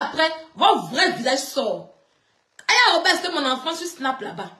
après, votre vrai visage sort. Aya Robert, c'était mon enfant sur Snap là-bas.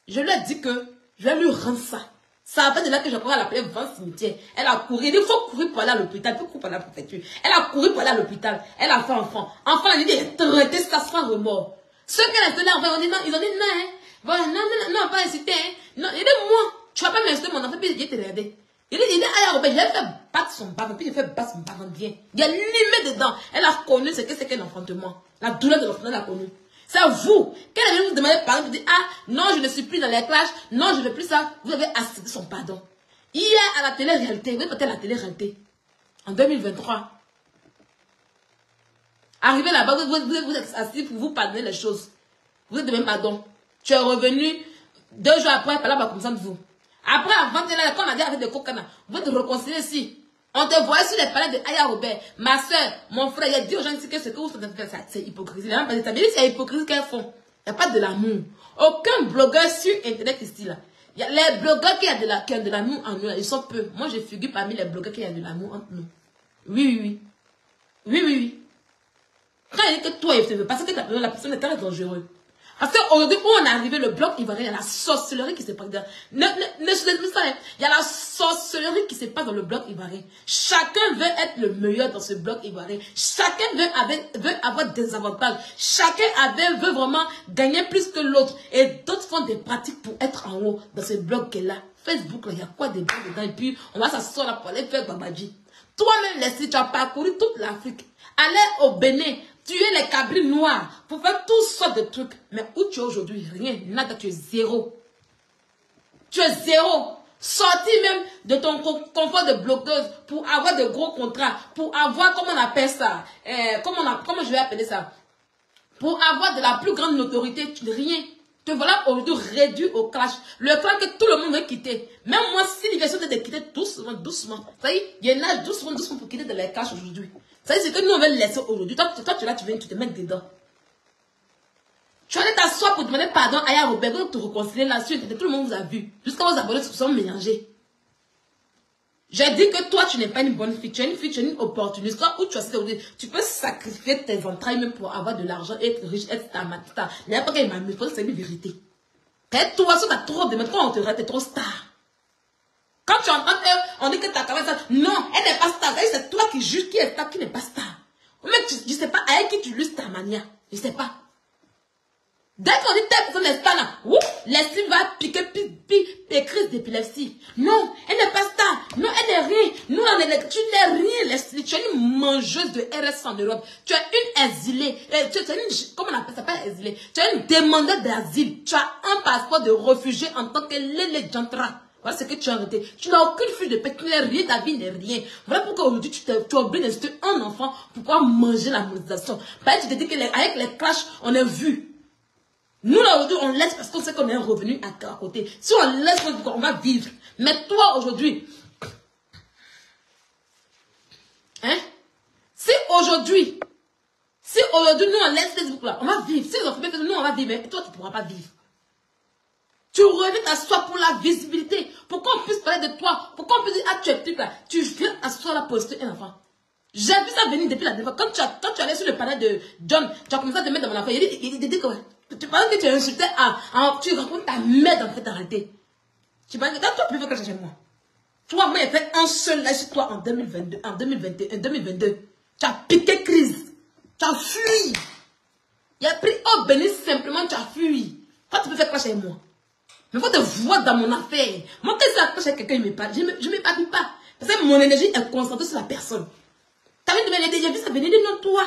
Je lui ai dit que je vais lui rendre ça. Ça a fait de là que je pourrais l'appeler Vent Cimetière. Elle a couru. Il faut courir pour aller à l'hôpital. Il faut courir pour aller à la préfecture. Elle a couru pour aller à l'hôpital. Elle a fait enfant. Enfant, elle a dit, elle est traitée, ça sans remords. Ceux qui ont été là, ils ont dit non, hein. Bon, non, pas incité, hein. Non, il dit, moi, tu vas pas m'insulter mon enfant, puis je vais te regarder. Il dit, Aya Robert, je vais faire battre son parent, puis je vais faire battre son parent bien. Il y a limé dedans. Elle a connu ce que c'est qu'un enfantement. La douleur de l'enfantement, elle a connu. C'est vous. Quand elle vous demandez pardon, vous dites, ah, non, je ne suis plus dans les classes, non, je ne veux plus ça. Vous avez accepté son pardon. Hier, à la télé-réalité, vous êtes à la télé-réalité, en 2023. Arrivé là-bas, vous êtes assis pour vous pardonner les choses. Vous êtes de même pardon. Tu es revenu 2 jours après, par là, comme ça de vous. Après, avant, quand on a dit avec des cocanas, vous êtes réconciliés ici. On te voyait sur les palais de Aya Robert. Ma soeur, mon frère, il a dit aux gens ici que ce que vous faites, c'est hypocrisie. C'est hypocrisie qu'elles font. Il n'y a pas de l'amour. Aucun blogueur sur Internet ici, là. Il y a les blogueurs qui ont de l'amour en nous, là, ils sont peu. Moi, je figure parmi les blogueurs qui ont de l'amour entre nous. Oui. Quand il dit que toi, il te veut, parce que la personne est très dangereuse. Parce qu'aujourd'hui, où on est arrivé, le bloc ivoirien, il y a la sorcellerie qui se passe dedans. Ne ça, hein. Il y a la sorcellerie qui se passe dans le bloc ivoirien. Chacun veut être le meilleur dans ce bloc ivoirien. Chacun veut avoir des avantages. Chacun veut vraiment gagner plus que l'autre. Et d'autres font des pratiques pour être en haut dans ce bloc-là. Facebook, là, il y a quoi des blocs dedans? Et puis, on va s'asseoir là pour aller faire Babadji. Toi-même, Leslie, tu as parcouru toute l'Afrique. Aller au Bénin, tuer les cabris noirs, pour faire toutes sortes de trucs. Mais où tu es aujourd'hui? Rien, nada, tu es zéro. Tu es zéro. Sorti même de ton confort de bloqueuse pour avoir de gros contrats, pour avoir, comment on appelle ça, comment je vais appeler ça, pour avoir de la plus grande notoriété, rien. Te voilà aujourd'hui réduit au clash. Le clash que tout le monde veut quitter. Même moi, si l'université de quitter doucement. Ça y est, il y a un âge doucement pour quitter de les clashs aujourd'hui. Ça y est, c'est que nous on veut laisser aujourd'hui. Toi, tu es là, tu viens, tu te mets dedans. Tu allais t'asseoir pour demander pardon à Aya Robert, pour te réconcilier là-dessus. Tout le monde vous a vu. Jusqu'à vos abonnés se sont mélangés. J'ai dit que toi, tu n'es pas une bonne fille. Tu es une fille, tu es une opportuniste. Toi, où tu as tu peux sacrifier tes entrailles même pour avoir de l'argent, être riche, être star. Il n'y a pas qu'elle m'amuse. C'est une vérité. Toi, tu as trop de quand on te rate, tu es trop star. Quand tu entends, on dit que ta caméra, ça. Non, elle n'est pas star. C'est toi qui juges qui est star, qui n'est pas star. Mais je ne sais pas avec qui tu luttes ta manière. Je ne sais pas. Dès qu'on dit telle personne est star, Leslie va piquer, crise d'épilepsie. Non, elle n'est pas star. Non, elle n'est rien. Nous, tu n'es rien, Leslie. Tu es une mangeuse de RS en Europe. Tu es une exilée. Tu es une, comment on appelle ça, pas exilée. Tu es une demandeuse d'asile. Tu as un passeport de réfugié en tant que Jantra. Voilà ce que tu as arrêté. Tu n'as aucune fiche de paix. Tu n'es rien, ta vie n'est rien. Voilà pourquoi aujourd'hui, tu es obligé d'insulter un enfant pour pouvoir manger la monétisation. Parce que tu te dis qu'avec les clashs, on est vu. Nous, là, aujourd'hui, on laisse parce qu'on sait qu'on est revenu à côté. Si on laisse, on va vivre. Mais toi, aujourd'hui, hein? Si aujourd'hui, nous, on laisse Facebook là, on va vivre. Si on fait nous, on va vivre. Mais toi, tu ne pourras pas vivre. Tu reviens t'asseoir pour la visibilité. Pour qu'on puisse parler de toi. Pour qu'on puisse dire, ah, tu es petit là. Tu viens t'asseoir là pour rester un enfant. J'ai vu ça venir depuis la dernière fois. Quand tu allais sur le panel de John, tu as commencé à te mettre dans mon affaire. Il dit que tu penses que tu es insulté tu racontes ta mère en fait arrêter. Tu penses que toi, tu peux faire chez moi. Toi, moi, j'ai fait un seul live sur toi en 2022, en 2021, 2022. Tu as piqué crise. Tu as fui. Il a pris au béni simplement, tu as fui. Toi, tu peux faire quoi chez moi? Mais il faut te voir dans mon affaire. Moi, quand ça accroche à quelqu'un, il me parle. Je ne m'épargne pas. Parce que mon énergie est concentrée sur la personne. Tu as vu de ça venir de non, toi.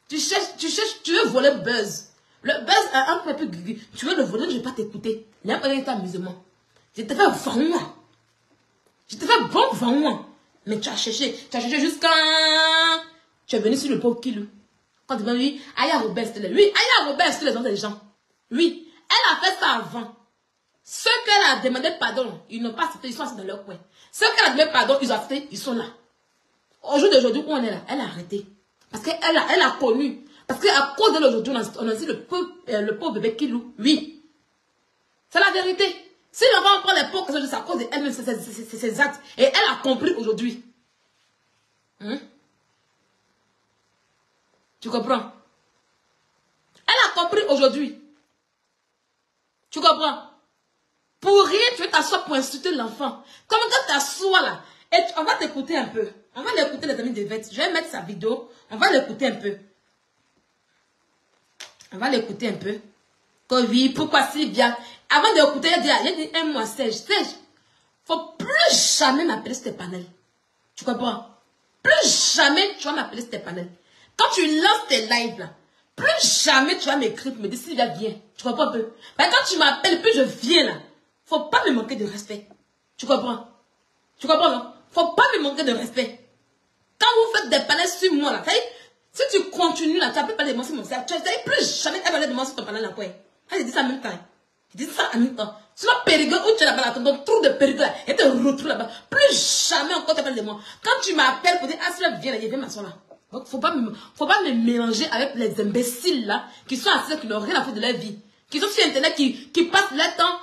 Tu veux voler le buzz. Le buzz est un peu plus. Tu veux le voler, je ne vais pas t'écouter. Il n'y a pas d'amusement. Je te fais vendre. Je te fais bon vendre. Mais tu as cherché jusqu'à. Tu es venu sur le pauvre Kilou. Quand tu m'as dit, Aya Robert, c'était lui. Aya Robert, c'était les autres des gens. Oui, elle a fait ça avant. Ceux qu'elle a demandé pardon, ils n'ont pas accepté, ils sont assis dans leur coin. Ceux qu'elle a demandé pardon, ils ont accepté, ils sont là. Au jour d'aujourd'hui, où on est là, elle a arrêté. Parce qu'elle a connu. Parce qu'à cause de l'aujourd'hui, on a dit le pauvre bébé Kilou. Oui. C'est la vérité. Si l'enfant prend les pauvres, c'est à cause d'elle-même, c'est ses actes. Et elle a compris aujourd'hui. Tu comprends? Elle a compris aujourd'hui. Tu comprends? Pour rien, tu veux t'asseoir pour insulter l'enfant. Comme quand tu t'assois là, et on va t'écouter un peu. On va l'écouter les amis de Vette. Je vais mettre sa vidéo. On va l'écouter un peu. On va l'écouter un peu. Covid, pourquoi si bien? Avant d'écouter, il a dit un mois, Serge. Serge, faut plus jamais m'appeler Stépanel. Tu comprends? Plus jamais tu vas m'appeler Stépanel. Quand tu lances tes lives là, plus jamais tu vas m'écrire, me dire Sylvia, viens. Tu comprends un peu? Mais quand tu m'appelles, plus je viens là. Faut pas me manquer de respect. Tu comprends? Tu comprends, non? Faut pas me manquer de respect. Quand vous faites des panels sur moi, là, si tu continues, là, tu n'as plus pas de moi sur mon cerveau. Tu sais, plus jamais elle va aller de moi sur ton panel, là, quoi. Elle dit ça en même temps. Je dis ça en même temps. Sur la périgord, où tu es là-bas, ton trou de périgord, là, et te retrouves là-bas. Plus jamais encore tu appelles de moi. Quand tu m'appelles pour dire, ah, cela vient là, viens m'asseoir là. Donc, faut pas me mélanger avec les imbéciles, là, qui sont assis, qui n'ont rien à foutre de leur vie. Qui sont sur Internet, qui passent leur temps.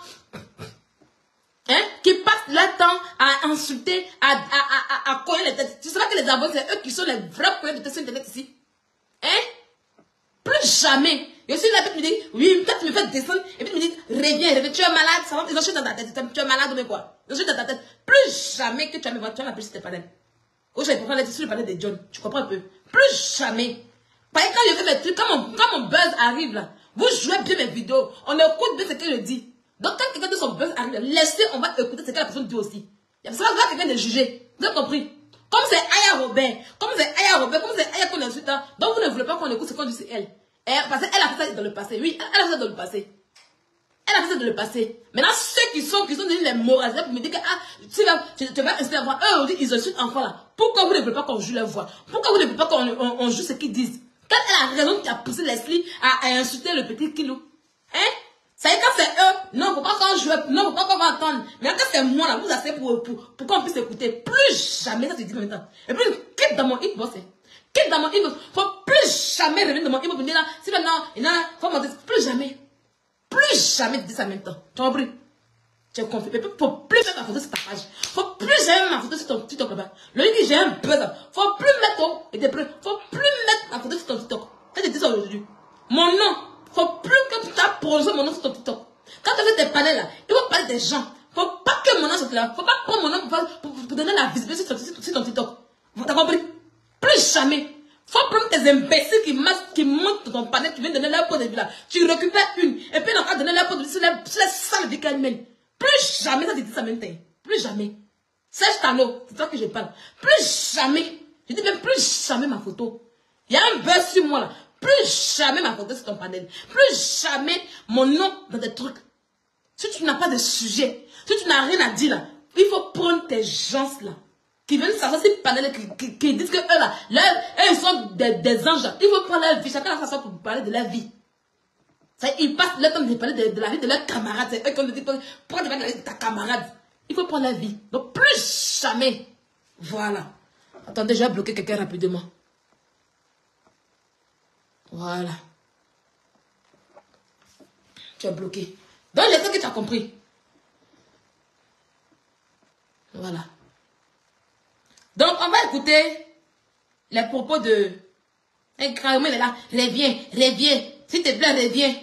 Hein, qui passent leur temps à insulter, à cogner les têtes. Tu sais pas que les abonnés, c'est eux qui sont les vrais cogneurs de têtes sur Internet ici. Hein? Plus jamais. Je suis là, puis tu me dis, oui, toi tu me fais descendre, et puis tu me dis, reviens, tu es malade, ça va, ils ont chuté dans ta tête, tu es malade, mais quoi? Ils ont chuté dans ta tête. Plus jamais que tu vas me voir, tu vas m'appeler Stépanel. Aujourd'hui, je vais prendre sur le panel de John. Tu comprends un peu? Plus jamais. Parce que quand je fais mes trucs, quand mon buzz arrive là, vous jouez bien mes vidéos, on écoute bien ce que je dis. Donc, quand quelqu'un de son buzz arrive, laissez, on va écouter ce que la personne dit aussi. Il y a pas quelqu'un de juger. Vous avez compris? Comme c'est Aya Robert, comme c'est Aya qu'on insulte, donc vous ne voulez pas qu'on écoute ce qu'on dit sur elle. Parce qu'elle a fait ça dans le passé. Oui, elle a fait ça dans le passé. Elle a fait ça dans le passé. Maintenant, ceux qui sont devenus les moralisés pour me dire que, ah, tu vas insulter la voix. Eux, on dit, ils insultent enfant là. Pourquoi vous ne voulez pas qu'on joue leur voix? Pourquoi vous ne voulez pas qu'on joue ce qu'ils disent? Quelle est la raison qui a poussé Leslie à insulter le petit Kilo? Hein? Ça y est, quand c'est eux, non, faut pas qu'on joue, non, faut pas qu'on va entendre. Mais quand c'est moi là, vous asseyez pour qu'on puisse écouter. Plus jamais ça se dit maintenant. Et puis, quitte dans mon inbox. Quitte dans mon inbox. Faut plus jamais revenir dans mon inbox pour dire là, si maintenant, faut m'en dire, plus jamais. Plus jamais te dire ça en même temps. Tu as compris? Tu as compris? Et puis, faut plus mettre ma photo sur ta page. Faut plus jamais ma photo sur ton TikTok là-bas. Le dit que j'ai un buzz. Faut plus mettre faut plus mettre ma photo sur ton TikTok. Quand je dis ça aujourd'hui. Mon nom. Faut plus que tu t'as posé mon nom sur ton TikTok. Quand tu fais tes panels là, il faut parler des gens. Faut pas que mon nom soit là. Faut pas prendre mon nom pour donner la visibilité sur ton TikTok. T'as compris? Plus jamais. Faut prendre tes imbéciles qui montent dans ton panel, tu viens donner leur pot de vie là. Tu récupères une. Et puis, on va donner leur pot de vie sur la salle vie qu'elle mène. Plus jamais ça te dit ça maintenant. Plus jamais. Serge Tano, c'est toi que je parle. Plus jamais. Je dis même plus jamais ma photo. Il y a un buzz sur moi là. Plus jamais ma photo sur ton panel. Plus jamais mon nom dans des trucs. Si tu n'as pas de sujet, si tu n'as rien à dire là, il faut prendre tes gens là. Qui viennent s'asseoir sur le panel, qui disent que eux là, eux ils sont des anges là. Il faut prendre leur vie. Chacun va s'asseoir pour parler de leur vie. Ils passent le temps de parler de la vie de leurs camarades. C'est eux qui ont dit, pourquoi tu vas parler de ta camarade? Il faut prendre la vie. Donc plus jamais. Voilà. Attendez, je vais bloquer quelqu'un rapidement. Voilà. Tu as bloqué. Donc, j'espère que tu as compris. Voilà. Donc, on va écouter les propos de... Un grand il est là. Reviens, reviens. S'il te plaît, reviens.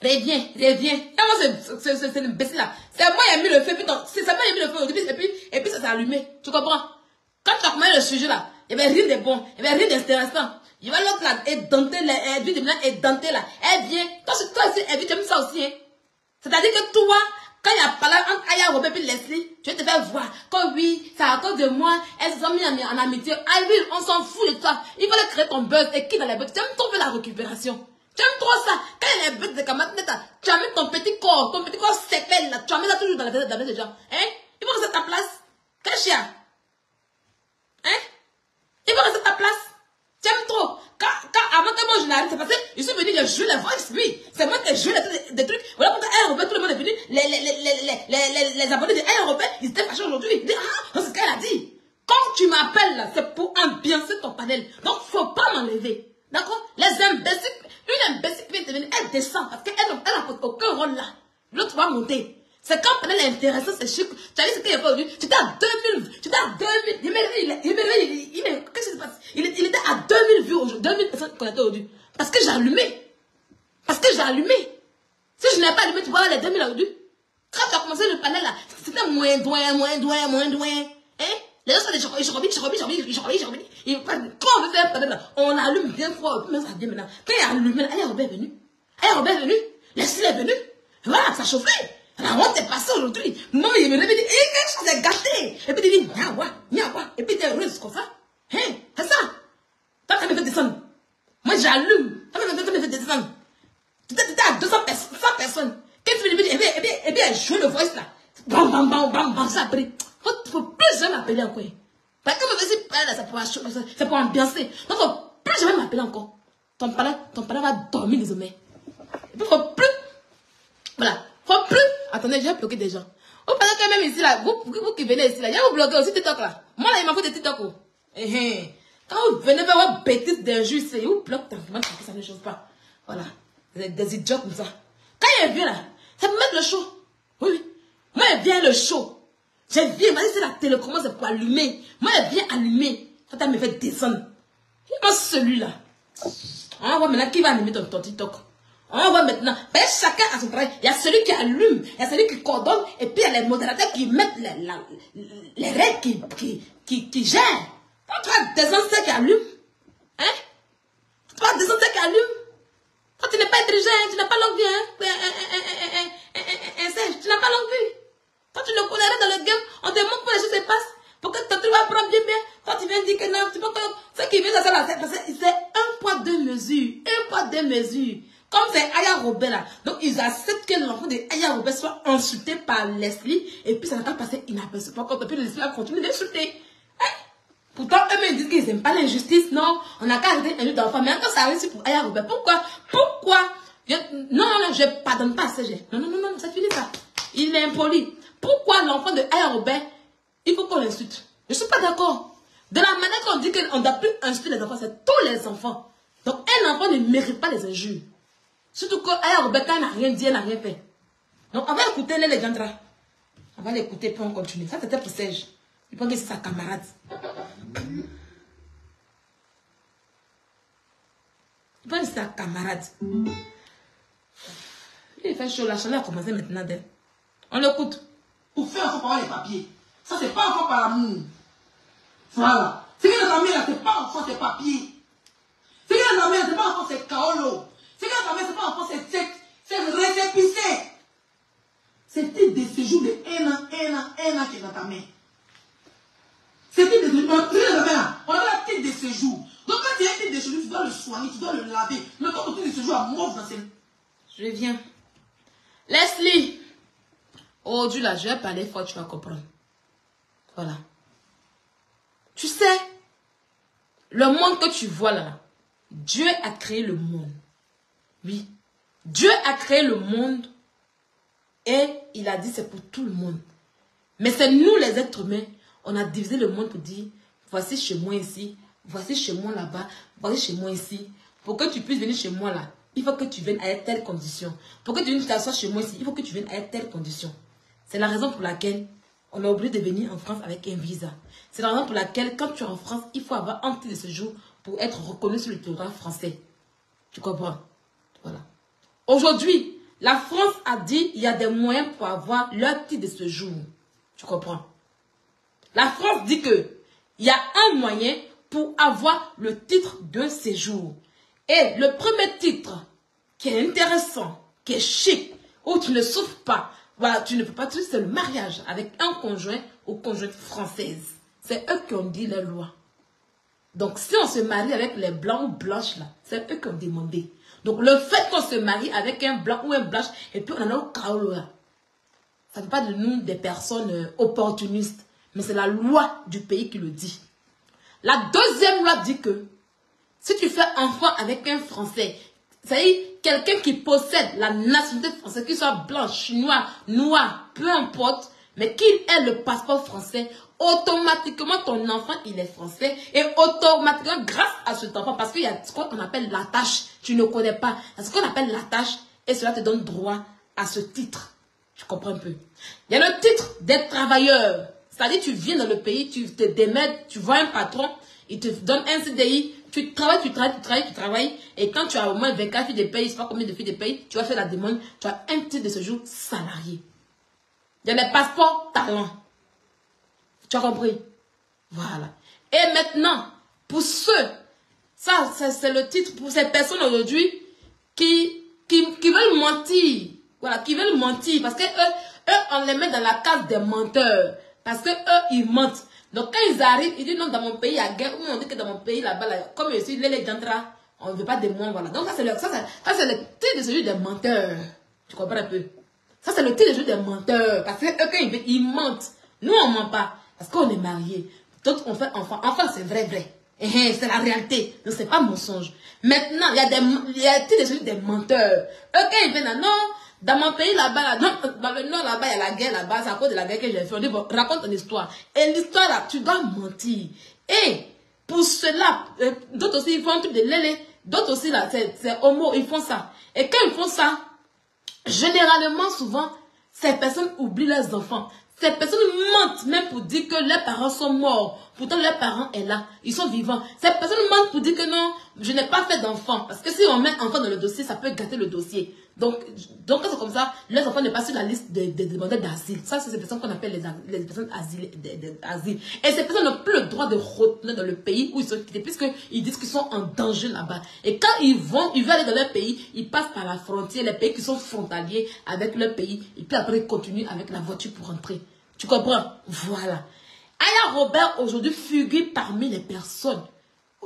Reviens, reviens. Et moi, c'est l'imbécile là. C'est moi qui ai mis le feu. C'est moi qui ai mis le feu au début. Et puis ça s'est allumé. Tu comprends? Quand tu as commencé le sujet là, il n'y avait rien de bon. Il n'y avait rien d'intéressant. Il va l'autre là, édenté, elle vient de maintenant édenté là. Elle vient. Toi aussi, elle vient, tu aimes ça aussi, hein. C'est-à-dire que toi, quand il y a parlé entre Aya Robert et Leslie, tu vas te faire voir. Comme oui, c'est à cause de moi, elles se sont mis en amitié. Ah oui, on s'en fout de toi. Il fallait créer ton buzz. Et qui dans les buzz? Tu aimes trop la récupération. Tu aimes trop ça. Quand il y a les buzz de camarades, tu amènes ton petit corps sépèle là. Tu amènes ça toujours dans la tête des gens. Hein? Il faut rester à ta place. Quel chien? Hein? Il faut rester à ta place. Tu aimes trop. Avant que moi je n'arrive, c'est parce que je suis venu, je joue la voix, oui. C'est moi qui joue des trucs. Voilà pourquoi Aya Robert, tout le monde est venu. Les abonnés de Aya Robert, ils étaient fâchés aujourd'hui. Ils disent, ah, c'est ce qu'elle a dit. Quand tu m'appelles là, c'est pour ambiancer ton panel. Donc, faut pas m'enlever. D'accord? Les imbéciles, une imbécile qui vient de venir, elle descend parce qu'elle n'a aucun rôle là. L'autre va monter. C'est quand le panel est intéressant, c'est chic. Tu as dit ce qu'il n'y a pas aujourd'hui. Tu étais à 2000. Tu étais à 2000. Qu'est-ce qui se passe? Il était à 2000 vues aujourd'hui. 2000 personnes connectées aujourd'hui. Parce que j'ai allumé. Parce que j'ai allumé. Si je n'avais pas allumé, tu vois les 2000 aujourd'hui. Quand tu as commencé le panel là, c'était moins douin. Hein? Les gens sont des chorobis. Quand on veut faire un panel là, on allume bien fort. Mais ça vient maintenant. Quand il y a allumé, Aya Robert est venu. Aya Robert est venu. Leslie est venu. Voilà, ça chauffait. La honte est passée aujourd'hui. Maman, il me réveille, il dit, quelque chose est gâté. Et puis il dit, niawa. Et puis il est heureuse comme ça. Hein? C'est ça. Toi, tu me fait descendre. Moi, j'allume. Toi, tu me fait descendre. Tu étais à 200 personnes. Quand tu me dis, eh bien, jouer le voice là. Bam, ça après. Faut plus jamais m'appeler encore. Parce que c'est pour ambiancer. Donc, faut plus jamais m'appeler encore. Ton père va dormir désormais. Et puis, faut plus. Voilà. Faut plus. Attendez, j'ai bloqué des gens. Vous pensez que même ici, là, vous qui venez ici, là, il y a vous bloqué aussi TikTok, là. Moi, là, il m'a fait des TikTok. Quand vous venez faire votre bêtise d'injuste, vous bloquez tranquillement, ça ne change pas. Voilà. Des idiots comme ça. Quand il vient, là, ça me met le chaud. Oui. Moi, elle vient le chaud. Je viens, vas-y, c'est la télécommande, c'est pour allumer. Moi, elle vient allumer. Ça me fait descendre. Il m'a celui-là. On va voir maintenant qui va allumer ton TikTok. On va voir maintenant. Ben, chacun a son travail. Il y a celui qui allume, il y a celui qui coordonne, et puis il y a les modérateurs qui mettent les règles qui gèrent. Quand tu as des anciens qui allument, hein? Tu as des anciens qui allument. Quand tu n'es pas intelligent, tu n'as pas longue vie, hein? Tu n'as pas longue vie. Quand tu le connais dans le game, on te montre comment les choses se passent. Pour que ton truc va prendre bien. Quand tu viens dire que non, tu vois que ce qui vient de ça, c'est un poids, deux mesures. Un poids, deux mesures. Comme c'est Aya Robert là. Donc ils acceptent que l'enfant de Aya Robert soit insulté par Leslie. Et puis ça n'a pas passé inaperçu. Par contre, puis Leslie a continué d'insulter. Hein? Pourtant, eux-mêmes disent qu'ils n'aiment pas l'injustice. Non, on n'a qu'à arrêter un jeu d'enfant. Mais encore ça réussit pour Aya Robert. Pourquoi? Non, je ne pardonne pas à ce geste. Non, c'est fini ça. Il est impoli. Pourquoi l'enfant de Aya Robert, il faut qu'on l'insulte? Je ne suis pas d'accord. De la manière qu'on dit qu'on ne doit plus insulter les enfants, c'est tous les enfants. Donc un enfant ne mérite pas les injures. Surtout que Aya Robert, quand elle n'a rien dit, elle n'a rien fait. Donc on va écouter les gens. On va l'écouter puis on continue. Ça c'était pour Serge. Il pense que c'est sa camarade. Il pense que c'est sa camarade. Il fait chaud, la chaleur a commencé maintenant. On l'écoute. Pour faire enfant par les papiers. Ça, c'est pas enfant par l'amour. Voilà. Ce que nous avons là, c'est pas enfant, c'est papier. Ce que nous avons là, c'est pas enfant, c'est kaolo. Ce que nous avons là, c'est pas enfant, c'est récépissé. C'est le titre de séjour de un an qui est dans ta main. C'est le titre de séjour. On a le titre de séjour. Donc quand tu as un titre de séjour, tu dois le soigner, tu dois le laver. Mais quand ton titre de séjour a mort dans ses... Je viens. Leslie. Aujourd'hui, là, je vais parler fort, tu vas comprendre. Voilà. Tu sais, le monde que tu vois là, Dieu a créé le monde. Oui. Dieu a créé le monde et il a dit c'est pour tout le monde. Mais c'est nous les êtres humains, on a divisé le monde pour dire, voici chez moi ici, voici chez moi là-bas, voici chez moi ici. Pour que tu puisses venir chez moi là, il faut que tu viennes à telle condition. Pour que tu viennes t'asseoir chez moi ici, il faut que tu viennes à telle condition. C'est la raison pour laquelle on est obligé de venir en France avec un visa. C'est la raison pour laquelle, quand tu es en France, il faut avoir un titre de séjour pour être reconnu sur le territoire français. Tu comprends? Voilà. Aujourd'hui, la France a dit qu'il y a des moyens pour avoir leur titre de séjour. Tu comprends? La France dit qu'il y a un moyen pour avoir le titre de séjour. Et le premier titre qui est intéressant, qui est chic, où tu ne souffres pas, voilà, tu ne peux pas toucher, c'est le mariage avec un conjoint ou conjointe française. C'est eux qui ont dit les lois. Donc, si on se marie avec les blancs ou blanches, là, c'est eux qui ont demandé. Donc, le fait qu'on se marie avec un blanc ou un blanche, et puis on en a au chaos là, ça ne fait pas de nous des personnes opportunistes, mais c'est la loi du pays qui le dit. La deuxième loi dit que, si tu fais enfant avec un Français, c'est-à-dire quelqu'un qui possède la nationalité française, qu'il soit blanche, noir, peu importe, mais qu'il ait le passeport français, automatiquement ton enfant il est français et automatiquement grâce à cet enfant, parce qu'il y a ce qu'on appelle l'attache, tu ne connais pas, il y a ce qu'on appelle l'attache et cela te donne droit à ce titre. Tu comprends un peu? Il y a le titre des travailleurs, c'est-à-dire tu viens dans le pays, tu te démènes, tu vois un patron, il te donne un CDI, tu travailles, et quand tu as au moins 24 filles de paye, je sais pas combien de filles de paye, tu vas faire la demande, tu as un titre de séjour salarié. Il y a les passeports talents. Tu as compris? Voilà. Et maintenant, pour ceux, ça c'est le titre pour ces personnes aujourd'hui qui veulent mentir. Voilà, qui veulent mentir. Parce que eux, on les met dans la case des menteurs. Parce que eux, ils mentent. Donc quand ils arrivent, ils disent non, dans mon pays, il y a guerre. Ou on dit que dans mon pays, là-bas, là, comme ici, les Gandra, on ne veut pas de moi. Voilà. Donc ça, c'est le titre de celui des menteurs. Tu comprends un peu? Ça, c'est le titre de celui des menteurs. Parce que eux, quand ils mentent. Nous, on ne ment pas. Parce qu'on est mariés. D'autres, on fait enfant. Enfant, c'est vrai. C'est la réalité. Donc, c'est pas mensonge. Maintenant, il y a des titres de celui des menteurs. Eux, quand ils viennent, non, dans mon pays là-bas, là, non, dans le nord là-bas, il y a la guerre là-bas, c'est à cause de la guerre que j'ai fait. On dit, bon, raconte ton histoire. Et l'histoire là, tu dois mentir. Et pour cela, d'autres aussi, ils font un truc de lélé. D'autres aussi, là, c'est homo, ils font ça. Et quand ils font ça, généralement, souvent, ces personnes oublient leurs enfants. Ces personnes mentent même pour dire que leurs parents sont morts. Pourtant, leurs parents sont là. Ils sont vivants. Ces personnes mentent pour dire que non, je n'ai pas fait d'enfant. Parce que si on met enfant dans le dossier, ça peut gâter le dossier. Donc c'est comme ça, les enfants ne passent sur la liste des demandeurs d'asile. Ça, c'est ces personnes qu'on appelle les personnes d'asile. Et ces personnes n'ont plus le droit de retourner dans le pays où ils sont quittés, puisqu'ils disent qu'ils sont en danger là-bas. Et quand ils veulent aller dans leur pays, ils passent par la frontière, les pays qui sont frontaliers avec leur pays. Et puis après, ils continuent avec la voiture pour rentrer. Tu comprends? Voilà. Aya Robert, aujourd'hui, figure parmi les personnes.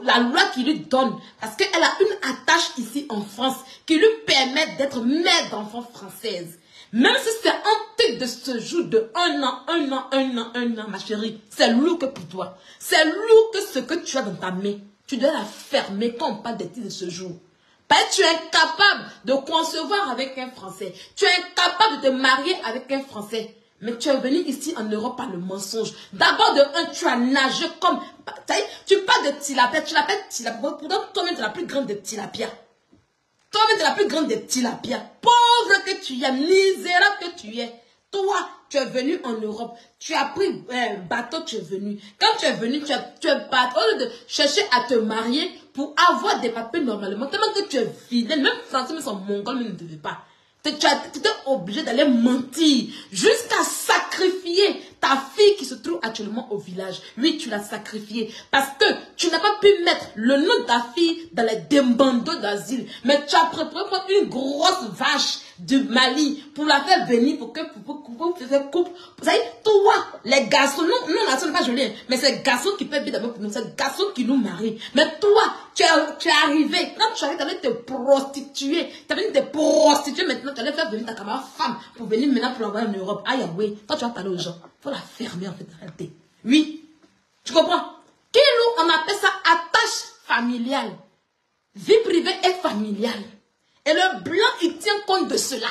La loi qui lui donne, parce qu'elle a une attache ici en France qui lui permet d'être mère d'enfants française. Même si c'est un titre de ce jour de un an, ma chérie, c'est lourd que pour toi. C'est lourd que ce que tu as dans ta main. Tu dois la fermer quand on parle des titres de ce jour. Parce que tu es incapable de concevoir avec un Français. Tu es incapable de te marier avec un Français. Mais tu es venu ici en Europe par le mensonge. D'abord, de un, tu as nagé comme... Tu parles de tilapia. Tu l'appelles tilapia. Pourtant, toi-même, tu es la plus grande de tilapia. Toi-même, tu es la plus grande de tilapia. Pauvre que tu es, misérable que tu es. Toi, tu es venu en Europe. Tu as pris un bateau, tu es venu. Quand tu es venu, tu es bateau. Au lieu de chercher à te marier pour avoir des papiers normalement. Tellement que tu es fidèle. Même Français, même son mongol, mais ne devait pas. Tu es obligé d'aller mentir jusqu'à sacrifier ta fille qui se trouve actuellement au village. Oui, tu l'as sacrifiée parce que tu n'as pas pu mettre le nom de ta fille dans les demandes d'asile. Mais tu as préparé une grosse vache du Mali pour la faire venir pour faire couple. Vous savez, toi, les garçons, nous, on n'a pas joli, mais c'est les garçons qui peuvent bien d'abord pour nous, c'est les garçons qui nous marient. Mais toi, tu es arrivé, quand tu arrives, tu allais te prostituer. Tu allais te prostituer maintenant, tu allais faire venir ta camarade femme pour venir maintenant pour l'envoyer en Europe. Aïe, oui, quand tu vas parler aux gens, il faut la fermer en fait, arrêter. Oui, tu comprends? On appelle ça attache familiale. Vie privée et familiale. Et le blanc, il tient compte de cela.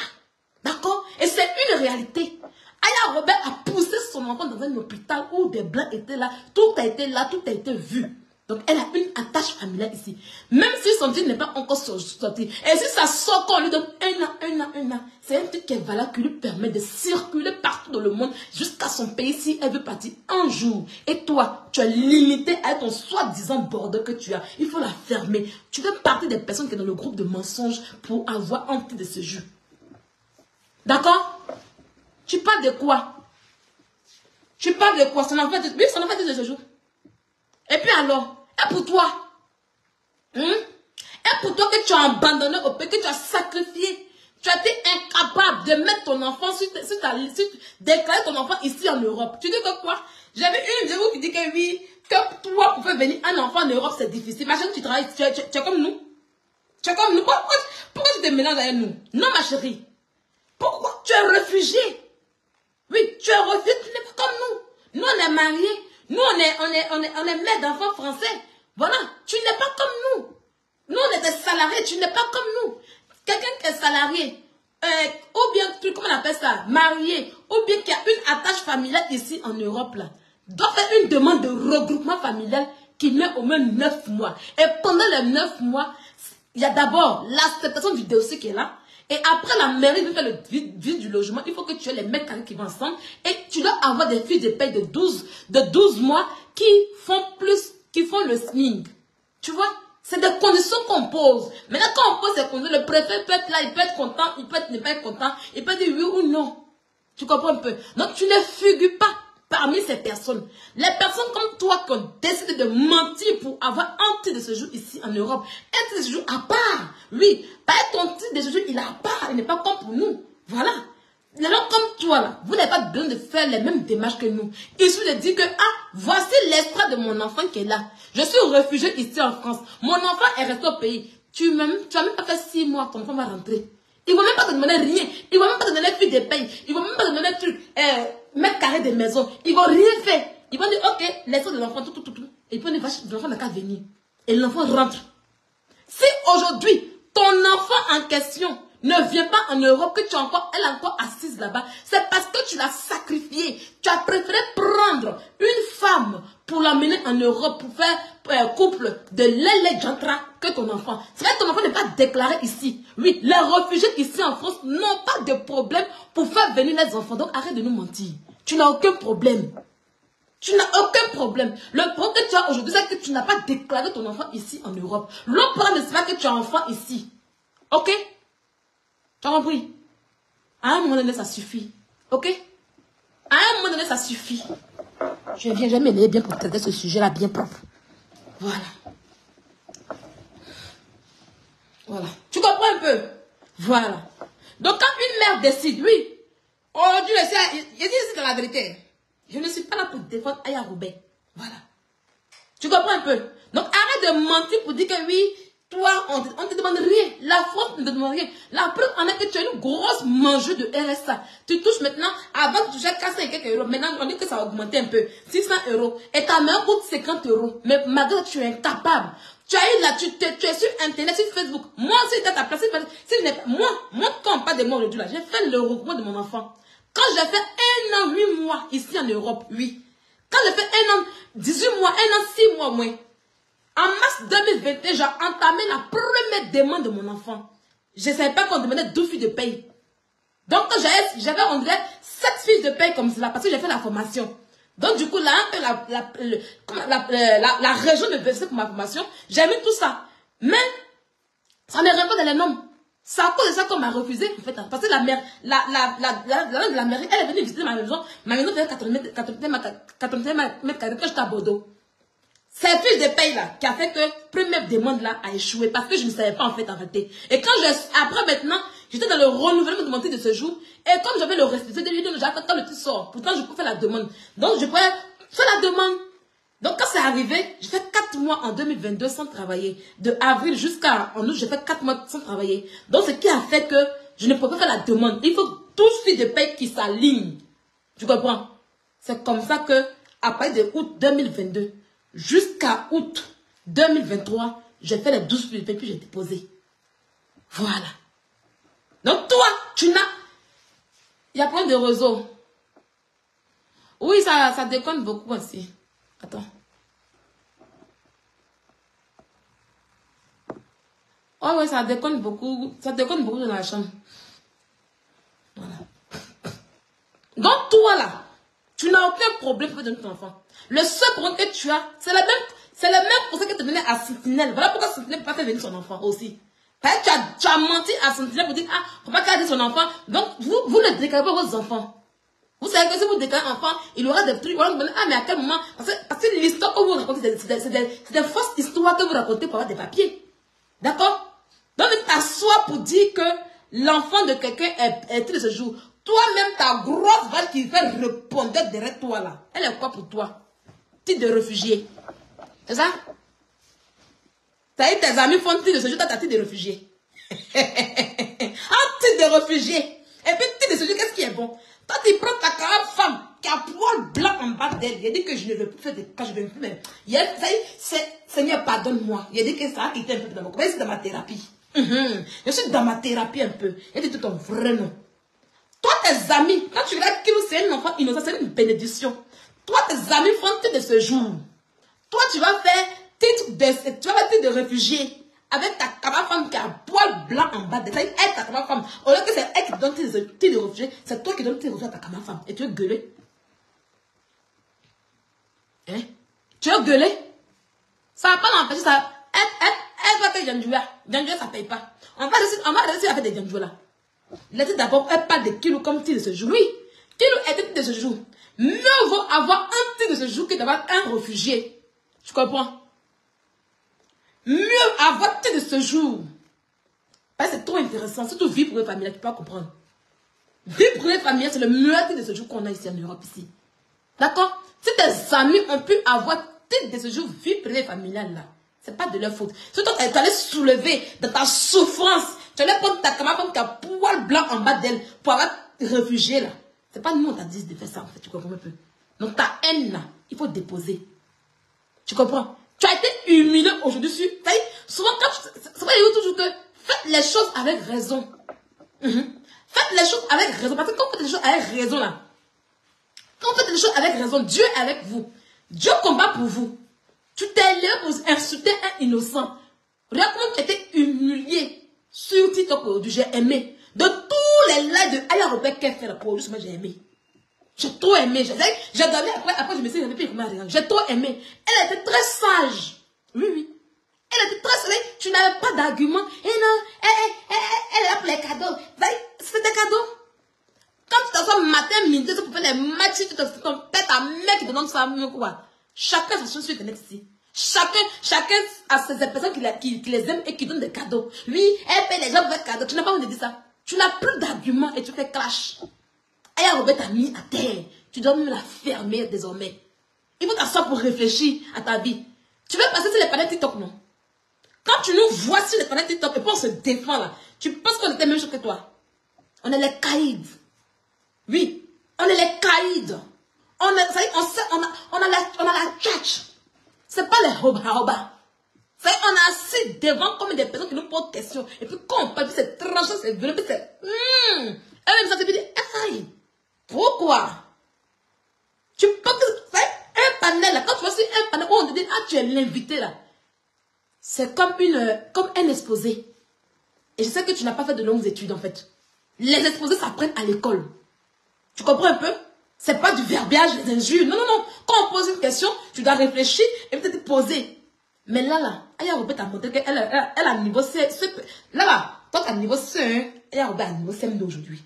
D'accord? Et c'est une réalité. Aya Robert a poussé son enfant dans un hôpital où des blancs étaient là. Tout a été là, tout a été vu. Donc, elle a une attache familiale ici. Même si son titre n'est pas encore sorti. Et si ça sort quand on lui donne un an. C'est un titre qui est valable, qui lui permet de circuler partout dans le monde jusqu'à son pays si elle veut partir un jour. Et toi, tu es limité à ton soi-disant bordeaux que tu as. Il faut la fermer. Tu fais partie des personnes qui sont dans le groupe de mensonges pour avoir un titre de séjour. D'accord? Tu parles de quoi? Tu parles de quoi? Son enfant titre de séjour. Et puis alors, et pour toi? Et pour toi que tu as abandonné au pays, que tu as sacrifié, tu as été incapable de mettre ton enfant déclarer ton enfant ici en Europe. Tu dis que quoi? J'avais une vidéo qui dit que oui, que toi, pour faire venir un enfant en Europe, c'est difficile. Ma chérie, tu travailles, tu es comme nous. Tu es comme nous. Pourquoi tu te mélanges avec nous? Non, ma chérie. Pourquoi tu es réfugié? Oui, tu es réfugié, tu n'es pas comme nous. Nous, on est mariés. Nous, on est mère d'enfants français. Voilà, tu n'es pas comme nous. Nous, on est des salariés, tu n'es pas comme nous. Quelqu'un qui est salarié, ou bien, comment on appelle ça, marié, ou bien qui a une attache familiale ici en Europe, là, doit faire une demande de regroupement familial qui met au moins 9 mois. Et pendant les 9 mois, il y a d'abord l'acceptation du dossier qui est là. Et après, la mairie veut faire le vide du logement. Il faut que tu aies les mecs qui vont ensemble. Et tu dois avoir des filles de paye de 12 mois qui font le SMIC. Tu vois? C'est des conditions qu'on pose. Maintenant, quand on pose ces conditions, le préfet peut être là, il peut être content, il peut être ne pas être content, il peut dire oui ou non. Tu comprends un peu? Donc, tu ne figures pas parmi ces personnes. Les personnes comme toi qui ont décidé de mentir pour avoir un titre de séjour ici en Europe, un titre de séjour à part. Oui, pas ton titre de séjour, il est à part, il n'est pas comme pour nous. Voilà. Les gens comme toi, là, vous n'avez pas besoin de faire les mêmes démarches que nous. Il suffit de dire que, ah, voici l'extrait de mon enfant qui est là. Je suis réfugié ici en France. Mon enfant est resté au pays. Tu n'as même pas fait 6 mois, ton enfant va rentrer. Il ne va même pas te demander rien. Il ne va même pas te donner fille de paye. Il ne va même pas te donner truc, mètre carré de maison. Il ne va rien faire. Il va dire, ok, laissez l'enfant, tout. Et puis l'enfant n'a qu'à venir. Et l'enfant rentre. Si aujourd'hui, ton enfant en question ne vient pas en Europe, que elle est encore assise là-bas, c'est parce que tu l'as sacrifié. Tu as préféré prendre une femme pour l'amener en Europe, pour faire couple de Lele Jantra que ton enfant. C'est vrai que ton enfant n'est pas déclaré ici. Oui, les réfugiés ici en France n'ont pas de problème pour faire venir les enfants. Donc arrête de nous mentir. Tu n'as aucun problème. Tu n'as aucun problème. Le problème que tu as aujourd'hui, c'est que tu n'as pas déclaré ton enfant ici en Europe. L'autre problème, c'est pas que tu as un enfant ici. Ok? Tu as compris? À un moment donné, ça suffit. Ok? À un moment donné, ça suffit. Je viens jamais m'aider bien pour traiter ce sujet-là bien propre. Voilà. Voilà. Tu comprends un peu? Voilà. Donc, quand une mère décide, oui, aujourd'hui, je dis c'est la vérité. Je ne suis pas là pour défendre Aya Roubaix. Voilà. Tu comprends un peu? Donc, arrête de mentir pour dire que oui, toi, on ne te demande rien. La France ne te demande rien. La preuve en est que tu as une grosse mangeuse de RSA. Tu touches maintenant, avant tu touchais 400 et quelques euros. Maintenant, on dit que ça a augmenté un peu. 600 euros. Et ta mère coûte 50 euros. Mais malgré tu es incapable. Tu as eu là, tu es sur Internet, sur Facebook. Moi, si tu as ta place, moi, quand on parle de moi aujourd'hui, là, j'ai fait le regroupement de mon enfant. Quand j'ai fait 1 an, 8 mois ici en Europe, oui. Quand j'ai fait 1 an, 18 mois, 1 an, 6 mois moins. En mars 2021, j'ai entamé la première demande de mon enfant. Je ne savais pas qu'on demandait 12 fiches de paye. Donc, j'avais, on dirait, 7 fiches de paye comme cela, parce que j'ai fait la formation. Donc, du coup, là, la région me versait pour ma formation. J'ai mis tout ça. Mais, ça ne rentre pas dans les normes. C'est à cause de ça qu'on m'a refusé, en fait. Parce que la mairie, elle est venue visiter ma maison. Ma maison faisait 80 mètres carrés quand j'étais à Bordeaux. C'est la fiche de paye là qui a fait que première demande là a échoué parce que je ne savais pas en fait arrêter. Et quand après maintenant, j'étais dans le renouvellement de mon titre de séjour et comme j'avais le respect de lui, j'attends quand le titre sort. Pourtant, je peux faire la demande. Donc, je pouvais faire la demande. Donc, quand c'est arrivé, j'ai fait 4 mois en 2022 sans travailler. De avril jusqu'à en août, j'ai fait 4 mois sans travailler. Donc, ce qui a fait que je ne pouvais pas faire la demande. Il faut tous fiches de paye qui s'alignent. Tu comprends? C'est comme ça que, à partir de août 2022, jusqu'à août 2023, j'ai fait les 12 fiches de paie que j'ai déposées. Voilà. Donc toi, tu n'as... Il y a plein de réseaux. Oui, ça déconne beaucoup aussi. Attends. Oh oui, ça déconne beaucoup. Ça déconne beaucoup dans la chambre. Voilà. Donc toi là, tu n'as aucun problème pour donner ton enfant. Le seul problème que tu as, c'est le même pour ça que tu venais à Sentinelle. Voilà pourquoi Sentinelle ne peut pas faire venir son enfant aussi. Parce que tu as menti à Sentinelle pour dire, ah, faut pas garder son enfant. Donc, vous ne déclarez pas vos enfants. Vous savez que si vous déclarez un enfant, il aura des trucs. Voilà, ah, mais à quel moment? Parce que l'histoire que vous racontez, c'est des fausses histoires que vous racontez pour avoir des papiers. D'accord? Donc, tu t'assois pour dire que l'enfant de quelqu'un est de ce jour. Toi-même, ta grosse vache qui fait répondre derrière toi là, elle est quoi pour toi? Titre de réfugié. C'est ça? T'as eu tes amis font titre de séjour, t'as ta titre de réfugié. Un titre de réfugié. Et puis titre de séjour, qu'est-ce qui est bon? Toi, tu prends ta carrière femme qui a poil blanc en bas d'elle. Il a dit que je ne veux plus faire des cas, je ne veux plus même. Seigneur, pardonne-moi. Il a dit que ça a été un peu dans mon corps. C'est dans ma thérapie. Je suis dans ma thérapie un peu. Il a dit tout ton vrai nom. Toi, tes amis, quand tu regardes qu'il c'est un enfant innocent, c'est une bénédiction. Toi, tes amis font titre de séjour. Toi, tu vas faire titre de réfugié avec ta camarade femme qui a un poil blanc en bas de elle, ta camarade femme. Au lieu que c'est elle qui donne titre de réfugié, c'est toi qui donnes titre de réfugié à ta camarade femme. Et tu veux gueuler? Hein? Tu veux gueuler? Ça va pas l'empêcher, ça. que Djanjoula, ça ne paye pas. On va réussir à faire des Djanjoula. Laissez d'abord, elle parle de Kilou comme titre de ce jour. Oui, Kilou est titre de ce jour. Mieux vaut avoir un titre de ce jour que d'avoir un réfugié. Tu comprends? Mieux avoir titre de ce jour. Parce que c'est trop intéressant. Surtout vie pour les familles, tu peux comprendre. Vie pour les familles, c'est le meilleur titre de ce jour qu'on a ici en Europe. Ici. D'accord? Si tes amis ont pu avoir titre de ce jour, vie privée familiale là. C'est pas de leur faute. Surtout quand tu allais soulever dans ta souffrance. Tu allais prendre ta camarade comme ta poil blanc en bas d'elle pour avoir réfugié là. C'est pas nous on t'a dit de faire ça en fait. Tu comprends un peu? Donc ta haine là, il faut déposer. Tu comprends? Tu as été humilié aujourd'hui sur. Souvent quand c'est pas toujours que faites les choses avec raison. Faites les choses avec raison. Parce que quand vous faites les choses avec raison là, quand vous faites les choses avec raison, Dieu est avec vous. Dieu combat pour vous. Tu t'es levé pour insulter un innocent. Regarde comment tu étais humilié sur TikTok aujourd'hui. J'ai aimé. De tous les lives de Aya Robert qu'elle fait pour aujourd'hui, moi j'ai aimé. J'ai trop aimé. J'ai dormi après je me suis dit, j'ai trop aimé. Elle était très sage. Oui, oui. Elle était très sage. Tu n'avais pas d'argument. Et non, elle est là pour les cadeaux. C'est des cadeaux. Quand tu t'assois matin, midi, pour faire les matchs, tu te pètes ta mec qui te donne ça, quoi. Chacun sa chose sur Internet ici. Chacun a ses personnes qui les aiment et qui donnent des cadeaux. Oui, elle paie les gens pour faire cadeaux. Tu n'as pas envie de dire ça. Tu n'as plus d'arguments et tu fais clash. Aya Robert t'a mis à terre. Tu dois même la fermer désormais. Il faut t'asseoir pour réfléchir à ta vie. Tu veux passer sur les panneaux TikTok, non? Quand tu nous vois sur les panneaux TikTok et puis on se défend là, tu penses qu'on était même chose que toi? On est les caïds. Oui, on est les caïds. On a la tchatch. C'est pas les roba. On a assis devant comme des personnes qui nous posent question. Et puis quand on parle, c'est tranchant, c'est violent, c'est... Elle-même, ça te dit, aïe, pourquoi? Tu penses que un panel, là, quand tu vas sur un panel où on te dit, ah, tu es l'invité là. C'est comme un exposé. Et je sais que tu n'as pas fait de longues études en fait. Les exposés s'apprennent à l'école. Tu comprends un peu? C'est pas du verbiage, des injures. Non, non, non. Quand on pose une question, tu dois réfléchir et peut-être poser. Mais là, Aya Robert t'a montré qu'elle a un niveau C. Là, toi, tu as un niveau C1. Aya Robert a un niveau CM2 aujourd'hui.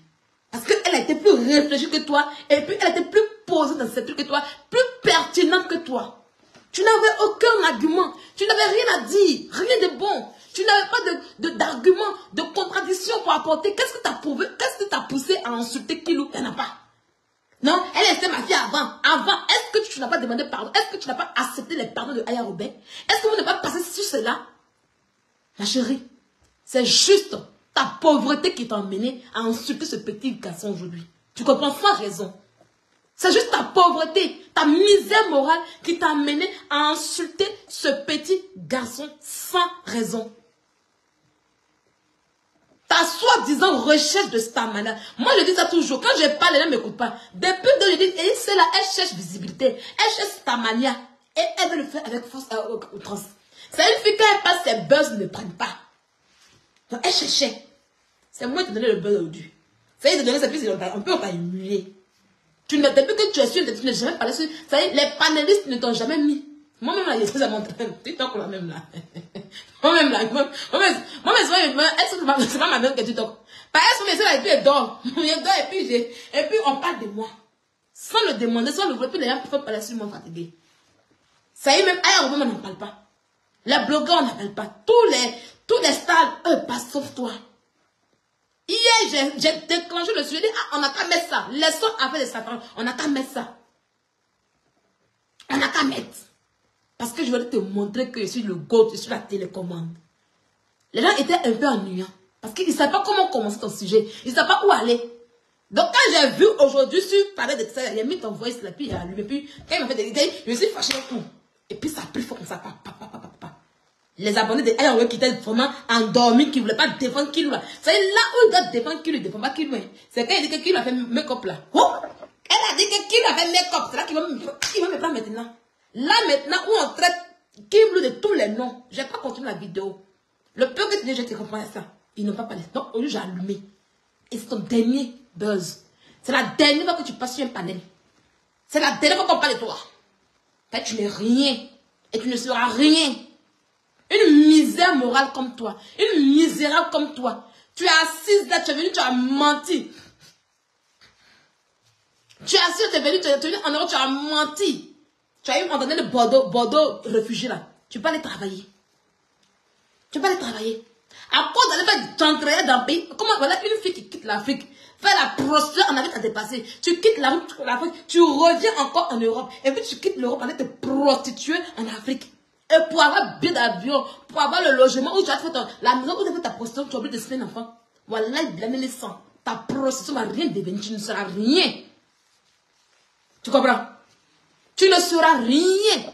Parce qu'elle a été plus réfléchie que toi. Et puis, elle a été plus posée dans ces trucs que toi. Plus pertinente que toi. Tu n'avais aucun argument. Tu n'avais rien à dire. Rien de bon. Tu n'avais pas d'argument, de contradiction pour apporter. Qu'est-ce que tu as prouvé? Qu'est-ce que tu as poussé à insulter Kilou? Elle n'a pas. Non, elle était ma fille avant. Avant, est-ce que tu n'as pas demandé pardon? Est-ce que tu n'as pas accepté les pardons de Aya Robert? Est-ce que vous n'avez pas passé sur cela? Ma chérie, c'est juste ta pauvreté qui t'a emmené à insulter ce petit garçon aujourd'hui. Tu comprends? Sans raison. C'est juste ta pauvreté, ta misère morale qui t'a amené à insulter ce petit garçon sans raison. Ta soi-disant recherche de cette manière. Moi, je dis ça toujours. Quand je parle, les gens ne m'écoutent pas. Depuis que je dis, et c'est là, elle cherche visibilité. Elle cherche ta manière. Et elle veut le faire avec force outrance. C'est une fille, quand elle passe, ses buzz ne prennent pas. Donc, elle cherchait. C'est moi qui te donnais le buzz aujourd'hui. Ça y est, de donner cette fille, on peut pas humilier. Depuis que tu es sûr, tu n'as jamais parlé sur. Ça y est, les panélistes ne t'ont jamais mis. Moi-même, là, il est très à mon TikTok, là, même, là. Moi-même, là. C'est pas ma mère que TikTok. Par exemple, elle puis elle dort. Elle dort, et puis, on parle de moi. Sans le demander, sans le voir, puis les gens peuvent parler sur moi fatigué. Ça y est, même, ailleurs, on n'en parle pas. Les blogueurs, on n'en parle pas. Tous les stars, eux, passent sauf toi. Hier, j'ai déclenché le sujet, ah, on n'a qu'à mettre ça. Laissons avec les satans, on n'a qu'à mettre ça. On n'a qu'à mettre. Parce que je voulais te montrer que je suis le GOAT, je suis la télécommande. Les gens étaient un peu ennuyants. Parce qu'ils ne savaient pas comment commencer ton sujet. Ils ne savaient pas où aller. Donc quand j'ai vu aujourd'hui, sur parler de ça, il a mis ton voice là, puis il a allumé. Puis quand il m'a fait des idées, je me suis fâché un coup. Et puis ça a pris fort comme ça. Les abonnés de Aya Robert qui étaient vraiment endormis, qui ne voulaient pas défendre Kilou là. C'est là où ils doivent défendre Kilou, ils ne défendent pas Kilou. C'est quand il dit que Kilou a fait make-up là. Oh! Elle a dit que Kilou a fait make-up. C'est là qu'il va me prendre maintenant. Là maintenant où on traite Kilou de tous les noms. Je ne vais pas continuer la vidéo. Le peu que tu dis, je te comprends ça. Ils n'ont pas parlé. Donc au lieu j'ai allumé. Et c'est ton dernier buzz. C'est la dernière fois que tu passes sur un panel. C'est la dernière fois qu'on parle de toi. Là, tu n'es rien. Et tu ne seras rien. Une misère morale comme toi. Une misérable comme toi. Tu es assise là, tu es venu, tu as menti. Tu es assise, tu es venu en Europe, tu as menti. Tu as eu entendu le Bordeaux réfugié là. Tu peux aller travailler. Tu peux aller travailler. À cause d'aller faire du travail dans le pays. Comment voilà une fille qui quitte l'Afrique, fait la prostitution en Afrique à dépasser. Tu quittes l'Afrique, tu reviens encore en Europe. Et puis tu quittes l'Europe pour aller te prostituer en Afrique. Et pour avoir bien d'avion, pour avoir le logement où tu as fait la maison où tu as fait ta prostitution, tu as oublié de se faire un enfant. Voilà, il blâme les sangs. Ta prostitution va rien devenir, tu ne seras rien. Tu comprends? Tu ne seras rien.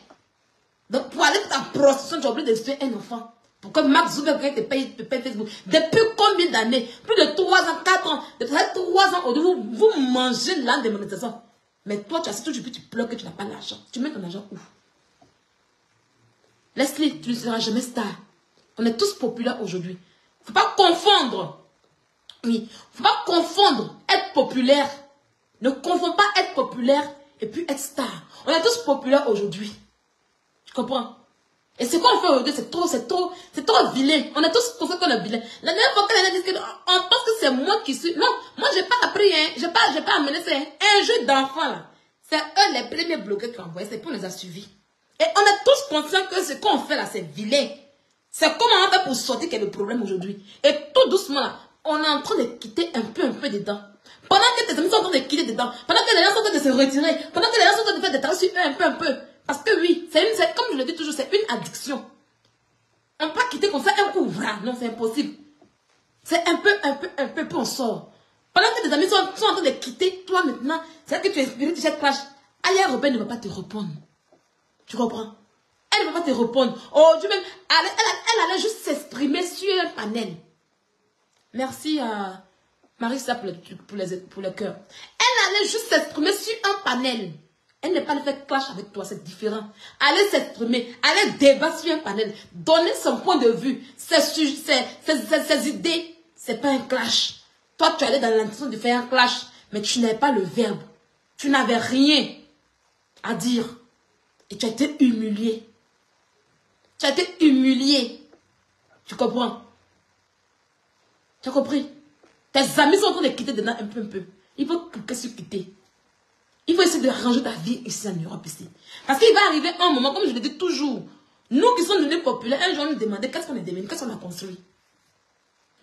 Donc pour aller faire ta prostitution, tu as oublié de se faire un enfant. Pourquoi Mark Zuckerberg te paye Facebook? Depuis combien d'années? Plus de 3 ans, 4 ans. Depuis 3 ans, vous mangez la démonétisation. Mais toi, tu as toujours tu pleures que tu n'as pas d'argent. Tu mets ton argent où? Leslie, tu ne seras jamais star. On est tous populaires aujourd'hui. Il ne faut pas confondre. Oui, il ne faut pas confondre être populaire. Ne confonds pas être populaire et puis être star. On est tous populaires aujourd'hui. Tu comprends? Et ce qu'on fait aujourd'hui, c'est trop vilain. On est tous pour ça qu'on est vilain. La dernière fois qu'elle a dit on pense que c'est moi qui suis. Non, moi j'ai pas appris, hein. J'ai pas amené ça. Un jeu d'enfant là. C'est eux les premiers bloqués qui ont envoyé, c'est pour les a suivis. Et on est tous conscients que ce qu'on fait là, c'est vilain. C'est comment on fait pour sortir qu'il y a le problème aujourd'hui. Et tout doucement là, on est en train de quitter un peu dedans. Pendant que tes amis sont en train de quitter dedans, pendant que les gens sont en train de se retirer, pendant que les gens sont en train de faire des travaux sur eux un peu. Parce que oui, comme je le dis toujours, c'est une addiction. On ne peut pas quitter comme ça un coup, voilà. Non, c'est impossible. C'est un peu, puis on sort. Pendant que tes amis sont en train de quitter, toi maintenant, c'est que tu es inspiré de cette crash. Aya Robin ne va pas te répondre. Tu comprends? Elle ne va pas te répondre. Oh, Dieu même, elle allait juste s'exprimer sur un panel. Merci à Marissa pour le cœur. Elle allait juste s'exprimer sur un panel. Elle n'est pas le fait clash avec toi, c'est différent. Allez s'exprimer, allez débattre sur un panel, donner son point de vue, ses idées. C'est pas un clash. Toi, tu allais dans l'intention de faire un clash, mais tu n'avais pas le verbe. Tu n'avais rien à dire. Et tu as été humilié. Tu as été humilié. Tu comprends? Tu as compris? Tes amis sont en train de quitter dedans un peu. Il faut que se quitter. Il faut essayer de ranger ta vie ici en Europe ici. Parce qu'il va arriver un moment, comme je le dis toujours, nous qui sommes devenus populaires, un jour nous demander qu'est-ce qu'on est devenu, qu'est-ce qu'on a construit.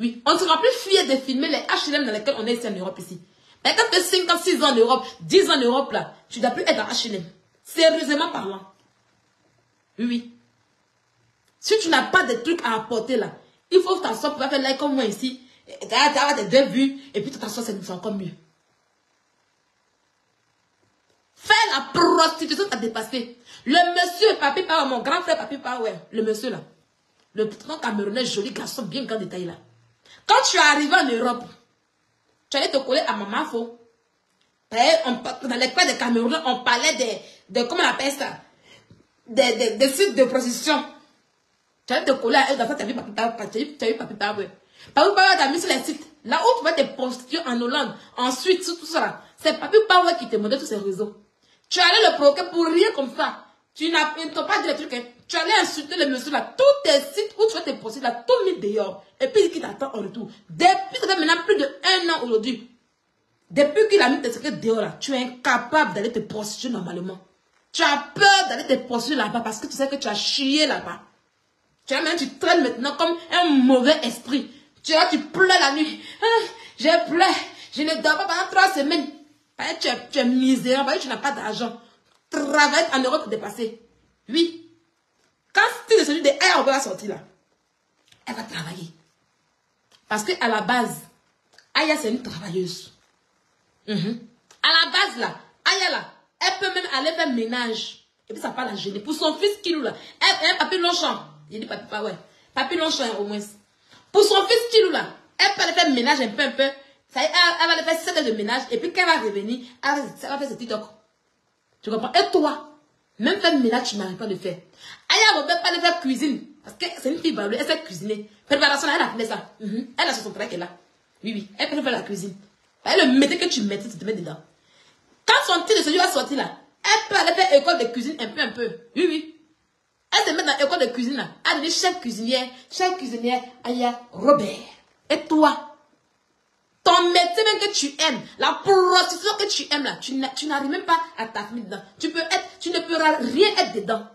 Oui, on ne sera plus fiers de filmer les HLM dans lesquels on est ici en Europe ici. Mais quand tu as 5 ans, 6 ans en Europe, 10 ans en Europe là, tu ne dois plus être dans HLM. Sérieusement parlant. Oui. Si tu n'as pas de trucs à apporter là, il faut t'asseoir pour faire like comme moi ici. Tu as des 2 vues et puis tu t'assois, c'est encore mieux. Faire la prostitution t'a dépassé. Le monsieur Papi Power, mon grand frère Papi Power, le monsieur là, le grand Camerounais, joli garçon, bien grand détail là. Quand tu es arrivé en Europe, tu allais te coller à Maman Faux. Dans les coins de Cameroun, on parlait de comment on appelle ça, des sites de prostitution. Tu allais te coller à eux, dans tu as vu Papi Power, tu as vu Papi Power. Papi Power t'a mis sur les sites. Là où tu vas te prostituer en Hollande, ensuite, tout ça là, c'est Papi Power qui te montre tous ces réseaux. Tu allais le provoquer pour rien comme ça. Tu n'as pas dit le truc. Hein. Tu allais insulter le monsieur là. Tous tes sites où tu vas te prostituer là, tout mis dehors. Et puis il t'attend en retour. Depuis, ça fait maintenant plus de 1 an aujourd'hui. Depuis qu'il a mis tes secrets dehors là, tu es incapable d'aller te prostituer normalement. Tu as peur d'aller te prostituer là-bas parce que tu sais que tu as chié là-bas. Tu traînes maintenant comme un mauvais esprit. Tu pleures la nuit. Ah, je pleure. Je ne dors pas pendant 3 semaines. Tu es misérable, tu n'as pas d'argent. Travaille en Europe pour dépasser. Oui. Quand tu es celui de Aya va sortir là, elle va travailler. Parce qu'à la base, Aya c'est une travailleuse. À la base là, Aya là, elle peut même aller faire ménage. Et puis ça va la gêner. Pour son fils Kilou là, elle a un papier Longchamp. Il dit papi pas ouais. Papier Longchamp au moins. Pour son fils Kilou là, elle peut aller faire ménage un peu. Ça, elle va faire 7 heures de ménage et puis quand elle va revenir, elle va faire ce TikTok. Tu comprends? Et toi, même faire ménage, tu n'arrives pas à le faire. Aya ne veut pas le faire cuisine. Parce que c'est une fille bablée, elle sait cuisiner. Préparation, elle a fait ça. Elle a sur son travail qu'elle a. Oui, elle peut faire la cuisine. Elle le mettait que tu mettais, tu te mets dedans. Quand son petit de celui va sortir là, elle peut aller faire école de cuisine un peu. Oui. Elle se met dans l'école de cuisine, là. Elle devient chef cuisinière, Aya Robert. Et toi, ton métier même que tu aimes, la prostitution que tu aimes là, tu n'arrives même pas à t'affimer dedans. Tu ne pourras rien être dedans.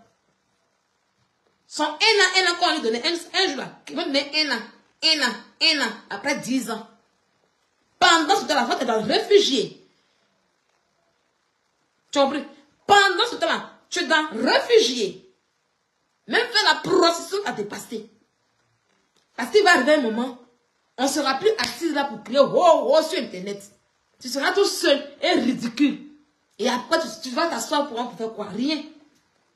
Son un an, quand on lui donnait un jour là, il va donner un an, après 10 ans. Pendant ce temps-là, tu es dans le réfugié. Tu as compris? Pendant ce temps-là, tu es dans le réfugié. Même faire la prostitution à dépassé. Parce qu'il va arriver un moment, on ne sera plus assis là pour crier sur Internet. Tu seras tout seul et ridicule. Et après, tu vas t'asseoir pour faire quoi? Rien.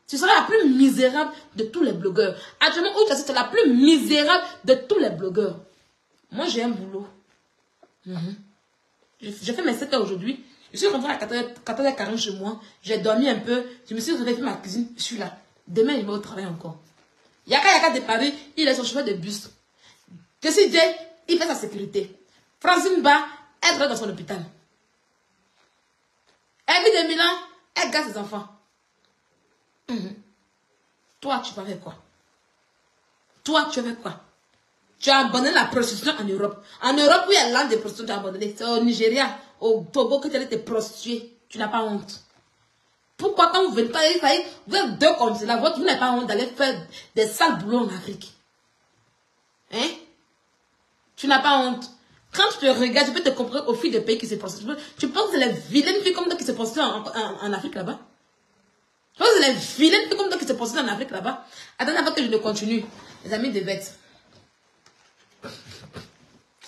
Tu seras la plus misérable de tous les blogueurs. Actuellement, où tu es la plus misérable de tous les blogueurs. Moi, j'ai un boulot. J'ai fait mes 7 heures aujourd'hui. Je suis rentrée à 14h40 chez moi. J'ai dormi un peu. Je me suis réveillée, fait ma cuisine. Je suis là. Demain, je vais au travail encore. Yaka de Paris, il est son chauffeur de bus. Je suis dit, il fait sa sécurité. Francine Ba, elle travaille dans son hôpital. Elle vit de Milan, elle garde ses enfants. Toi, tu vas faire quoi? Toi, tu vas faire quoi? Tu as abandonné la prostitution en Europe. En Europe, où il y a l'âme de prostitution, tu as abandonné. C'est au Nigeria, au Togo que tu allais te prostituer. Tu n'as pas honte. Pourquoi quand vous venez pas, vous êtes deux comme cela, vous n'avez pas honte d'aller faire des sales boulots en Afrique? Hein? Tu n'as pas honte. Quand tu te regardes, tu peux te comparer aux filles des pays qui se prostituent. Tu penses que c'est les vilaines filles comme toi qui se prostituent en Afrique là-bas? Tu penses que c'est les vilaines filles comme toi qui se prostituent en Afrique là-bas? Attendez avant que je ne continue. Les amis de Bête.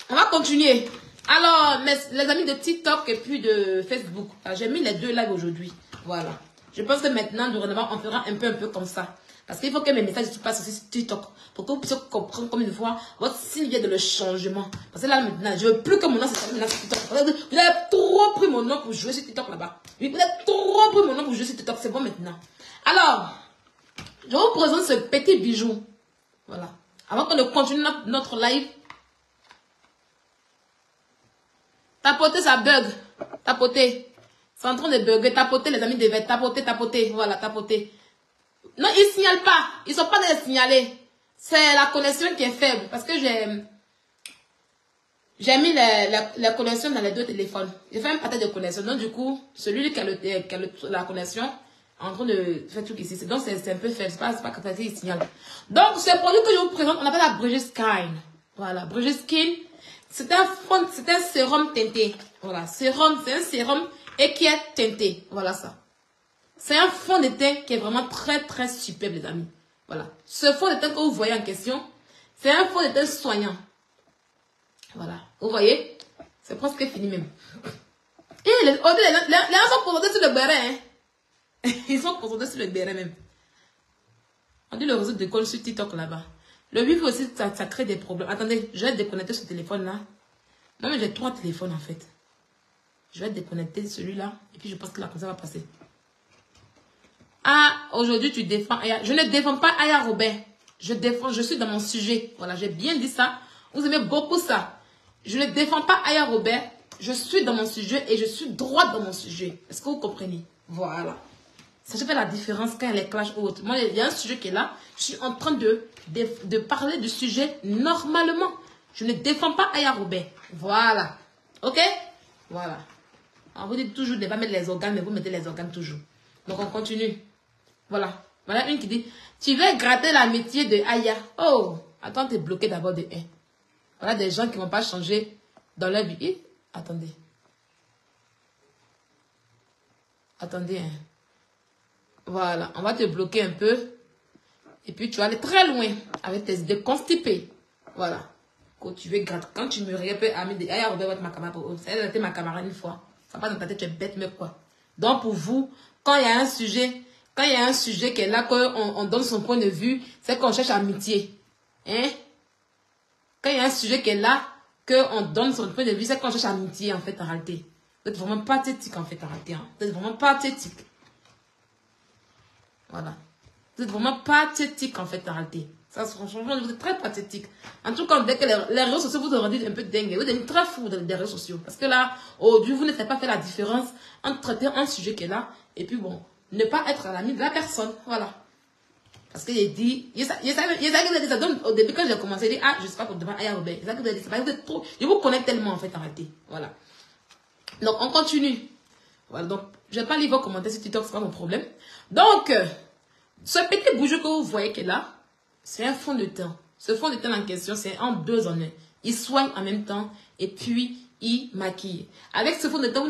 On va continuer. Alors, les amis de TikTok et puis de Facebook. J'ai mis les deux lives aujourd'hui. Voilà. Je pense que maintenant, dorénavant, on fera un peu comme ça. Parce qu'il faut que mes messages se passent aussi sur TikTok. Pour que vous puissiez comprendre comme une fois votre signe vient de le changement. Parce que là, maintenant, je ne veux plus que mon nom se termine sur TikTok. Vous avez trop pris mon nom pour jouer sur TikTok là-bas. Vous avez trop pris mon nom pour jouer sur TikTok. C'est bon maintenant. Alors, je vous présente ce petit bijou. Voilà. Avant qu'on ne continue notre live. Tapoter, ça bug. Tapoter. C'est en train de bugger. Tapoter, les amis de Vêt. Tapoter. Voilà, tapoter. Non, ils ne signalent pas. Ils ne sont pas de signaler. C'est la connexion qui est faible. Parce que j'ai mis la connexion dans les deux téléphones. J'ai fait un partage de connexion. Donc, du coup, celui qui a la connexion en train de faire tout ici. Donc, c'est un peu faible. C'est pas quand il signale. Donc, ce produit que je vous présente, on appelle la Bridget Skin. Voilà, Bridget Skin. C'est un sérum teinté. Voilà, c'est un sérum et qui est teinté. Voilà ça. C'est un fond de teint qui est vraiment très superbe, les amis. Voilà. Ce fond de teint que vous voyez en question, c'est un fond de teint soignant. Voilà. Vous voyez? C'est presque fini même. Et les gens sont concentrés sur le béret. Hein? Ils sont concentrés sur le béret même. On dit le réseau de colle sur TikTok là-bas. Le wifi aussi, ça crée des problèmes. Attendez, je vais déconnecter ce téléphone-là. Moi, j'ai 3 téléphones en fait. Je vais déconnecter celui-là. Et puis, je pense que là, comme ça va passer. Ah, aujourd'hui, tu défends Aya. Je ne défends pas Aya Robert. Je suis dans mon sujet. Voilà, j'ai bien dit ça. Vous aimez beaucoup ça. Je ne défends pas Aya Robert. Je suis dans mon sujet et je suis droite dans mon sujet. Est-ce que vous comprenez? Voilà. Ça fait la différence quand il y a les clashs ou autre. Moi, il y a un sujet qui est là. Je suis en train de parler du sujet normalement. Je ne défends pas Aya Robert. Voilà. Ok? Voilà. On vous dit toujours de ne pas mettre les organes, mais vous mettez les organes toujours. Donc, on continue. Voilà. Voilà une qui dit, tu veux gratter l'amitié de Aya. Oh, attends, t'es bloqué d'abord de 1. Voilà des gens qui ne vont pas changer dans leur vie. Et, attendez. Attendez, hein. Voilà, on va te bloquer un peu. Et puis, tu vas aller très loin avec tes idées constipées. Voilà. Quand tu veux gratter, quand tu me répètes, ami de Aya Robert, ma camarade, elle a été ma camarade une fois. Ça passe dans ta tête, tu es bête, mais quoi. Donc, pour vous, quand il y a un sujet qui est là, qu'on donne son point de vue, c'est qu'on cherche amitié. Hein? Quand il y a un sujet qui est là, qu'on donne son point de vue, c'est qu'on cherche amitié, en fait, en réalité. Vous êtes vraiment pathétique, en fait, en réalité. Hein? Vous êtes vraiment pathétique. Voilà. Vous êtes vraiment pathétique, en fait, en réalité. Ça, franchement, vous êtes très pathétique. En tout cas, dès que les réseaux sociaux vous ont rendu un peu dingue, vous êtes très fou des réseaux sociaux. Parce que là, aujourd'hui, vous ne savez pas faire la différence entre traiter un sujet qui est là, et puis bon, ne pas être à l'ami de la personne. Voilà. Parce que j'ai dit, il y a ça que vous dit ça. Donc, au début, quand j'ai commencé, j'ai dit, ah, je sais pas pour devant Aya Robert. Il y a ça que vous avez dit, c'est parce que vous êtes trop, je vous connais tellement, en fait, arrêtez. Voilà. Donc, on continue. Voilà, donc, je vais pas lire vos commentaires sur TikTok, c'est pas mon problème. Donc, ce petit boujou que vous voyez qui est là, c'est un fond de teint. Ce fond de teint en question, c'est en 2 en 1. Il soigne en même temps et puis il maquille. Avec ce fond de teint,